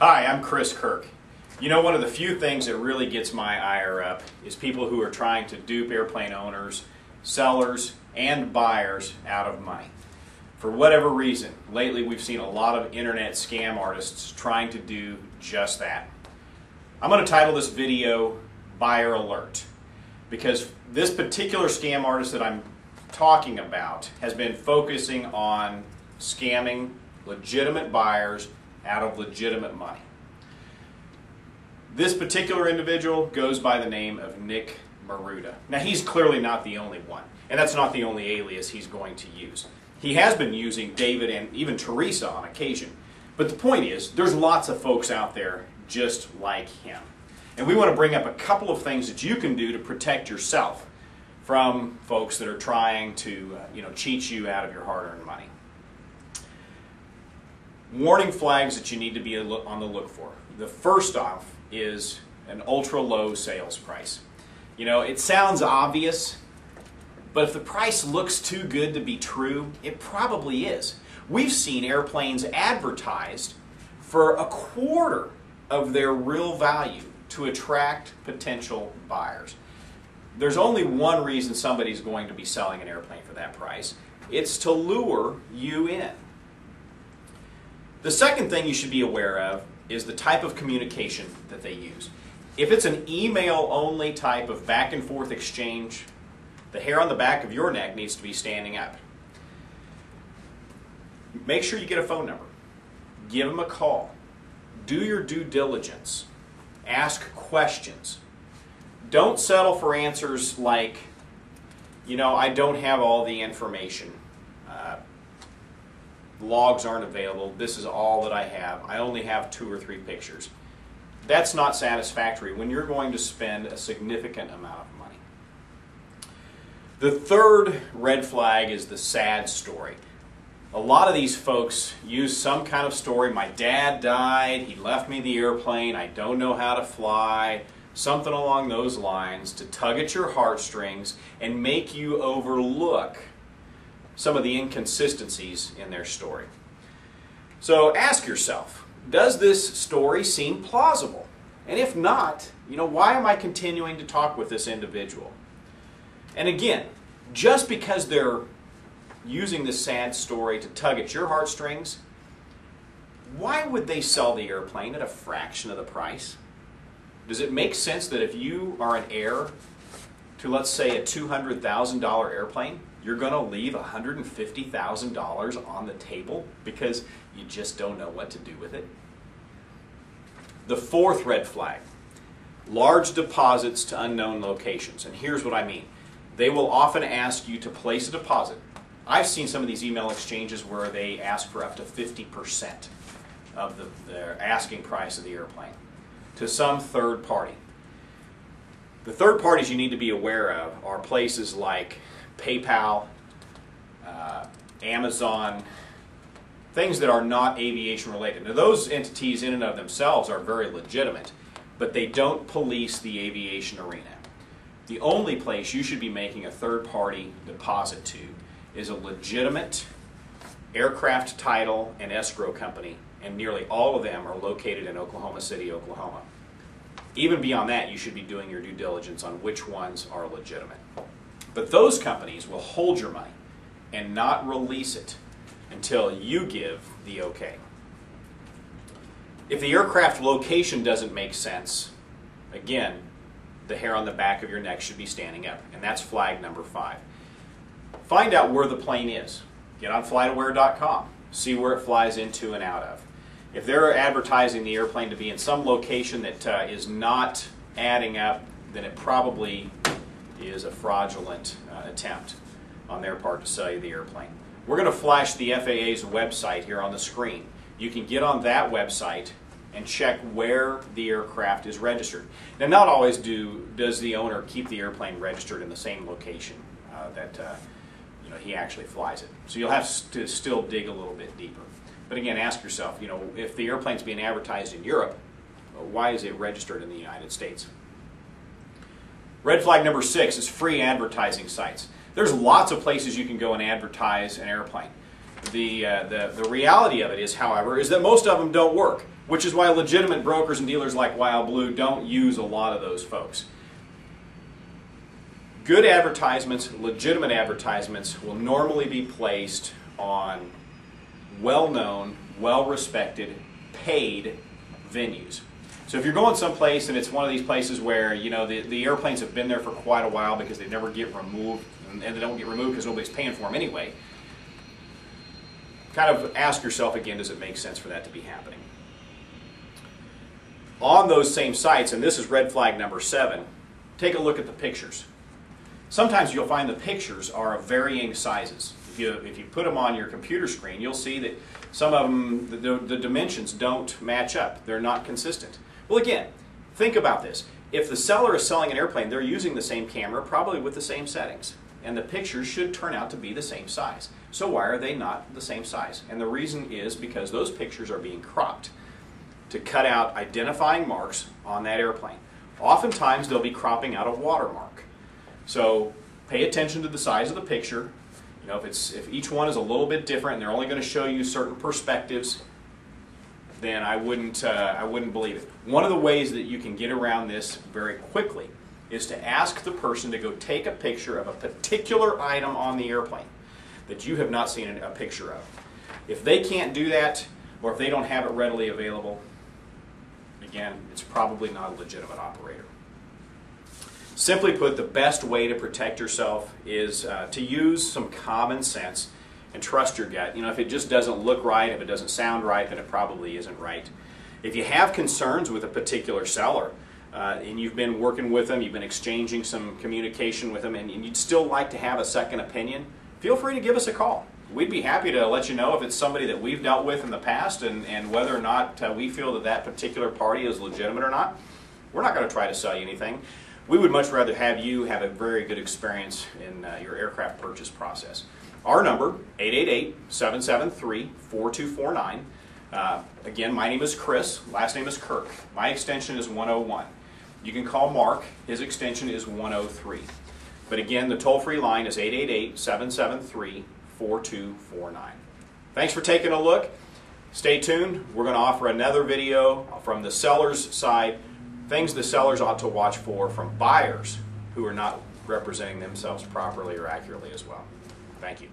Hi, I'm Chris Kirk. You know, one of the few things that really gets my ire up is people who are trying to dupe airplane owners, sellers, and buyers out of money. For whatever reason, lately we've seen a lot of internet scam artists trying to do just that. I'm going to title this video Buyer Alert, because this particular scam artist that I'm talking about has been focusing on scamming legitimate buyers out of legitimate money. This particular individual goes by the name of Nick Maruda. Now, he's clearly not the only one, and that's not the only alias he's going to use. He has been using David and even Teresa on occasion. But the point is, there's lots of folks out there just like him. And we want to bring up a couple of things that you can do to protect yourself from folks that are trying to cheat you out of your hard-earned money. Warning flags that you need to be on the look for. The first off is an ultra-low sales price. You know, it sounds obvious, but if the price looks too good to be true, it probably is. We've seen airplanes advertised for a quarter of their real value to attract potential buyers. There's only one reason somebody's going to be selling an airplane for that price. It's to lure you in. The second thing you should be aware of is the type of communication that they use. If it's an email-only type of back and forth exchange, the hair on the back of your neck needs to be standing up. Make sure you get a phone number. Give them a call. Do your due diligence. Ask questions. Don't settle for answers like, I don't have all the information. Logs aren't available. This is all that I have. I only have 2 or 3 pictures. That's not satisfactory when you're going to spend a significant amount of money. The third red flag is the sad story. A lot of these folks use some kind of story. My dad died. He left me the airplane. I don't know how to fly. Something along those lines to tug at your heartstrings and make you overlook some of the inconsistencies in their story. So ask yourself, does this story seem plausible? And if not, why am I continuing to talk with this individual? And again, just because they're using this sad story to tug at your heartstrings, why would they sell the airplane at a fraction of the price? Does it make sense that if you are an heir to, let's say, a $200,000 airplane, you're going to leave $150,000 on the table because you just don't know what to do with it? The fourth red flag, large deposits to unknown locations. And here's what I mean. They will often ask you to place a deposit. I've seen some of these email exchanges where they ask for up to 50% of their asking price of the airplane to some third party. The third parties you need to be aware of are places like PayPal, Amazon, things that are not aviation related. Now, those entities in and of themselves are very legitimate, but they don't police the aviation arena. The only place you should be making a third party deposit to is a legitimate aircraft title and escrow company, and nearly all of them are located in Oklahoma City, Oklahoma. Even beyond that, you should be doing your due diligence on which ones are legitimate. But those companies will hold your money and not release it until you give the okay. If the aircraft location doesn't make sense, again, the hair on the back of your neck should be standing up, and that's flag number 5. Find out where the plane is. Get on flightaware.com. See where it flies into and out of. If they're advertising the airplane to be in some location that is not adding up, then it probably is a fraudulent attempt on their part to sell you the airplane. We're going to flash the FAA's website here on the screen. You can get on that website and check where the aircraft is registered. Now, not always does the owner keep the airplane registered in the same location that he actually flies it. So you'll have to still dig a little bit deeper. But again, ask yourself, if the airplane's being advertised in Europe, why is it registered in the United States? Red flag number 6 is free advertising sites. There's lots of places you can go and advertise an airplane. The reality of it is, however, is that most of them don't work, which is why legitimate brokers and dealers like WildBlue don't use a lot of those folks. Good advertisements, legitimate advertisements, will normally be placed on well-known, well-respected, paid venues. So if you're going someplace and it's one of these places where, you know, the airplanes have been there for quite a while because they never get removed, and they don't get removed because nobody's paying for them anyway, kind of ask yourself again, does it make sense for that to be happening? On those same sites, and this is red flag number 7, take a look at the pictures. Sometimes you'll find the pictures are of varying sizes. If you put them on your computer screen, you'll see that some of them, the dimensions don't match up. They're not consistent. Well, again, think about this. If the seller is selling an airplane, they're using the same camera, probably with the same settings. And the pictures should turn out to be the same size. So why are they not the same size? And the reason is because those pictures are being cropped to cut out identifying marks on that airplane. Oftentimes, they'll be cropping out a watermark. So pay attention to the size of the picture. You know, if each one is a little bit different and they're only going to show you certain perspectives, then I wouldn't believe it. One of the ways that you can get around this very quickly is to ask the person to go take a picture of a particular item on the airplane that you have not seen a picture of. If they can't do that, or if they don't have it readily available, again, it's probably not a legitimate operator. Simply put, the best way to protect yourself is to use some common sense and trust your gut. You know, if it just doesn't look right, if it doesn't sound right, then it probably isn't right. If you have concerns with a particular seller, and you've been working with them, you've been exchanging some communication with them, and you'd still like to have a second opinion, feel free to give us a call. We'd be happy to let you know if it's somebody that we've dealt with in the past and whether or not we feel that that particular party is legitimate or not. We're not going to try to sell you anything. We would much rather have you have a very good experience in your aircraft purchase process. Our number, 888-773-4249. Again, my name is Chris, last name is Kirk. My extension is 101. You can call Mark, his extension is 103. But again, the toll-free line is 888-773-4249. Thanks for taking a look. Stay tuned. We're going to offer another video from the seller's side, things the sellers ought to watch for from buyers who are not representing themselves properly or accurately as well. Thank you.